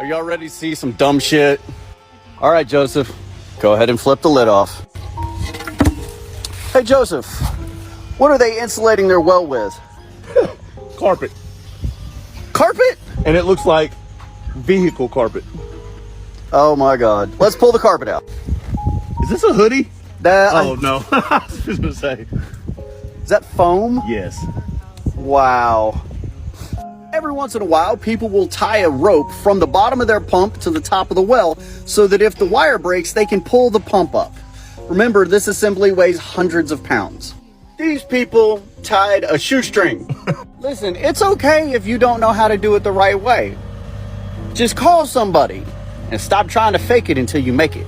Are y'all ready to see some dumb shit? All right, Joseph, go ahead and flip the lid off. Hey, Joseph, what are they insulating their well with? Carpet. Carpet? And it looks like vehicle carpet. Oh my God. Let's pull the carpet out. Is this a hoodie? That, Oh, no. I was just gonna say. Is that foam? Yes. Wow. Every once in a while, people will tie a rope from the bottom of their pump to the top of the well so that if the wire breaks, they can pull the pump up. Remember, this assembly weighs hundreds of pounds. These people tied a shoestring. Listen, it's okay if you don't know how to do it the right way. Just call somebody and stop trying to fake it until you make it.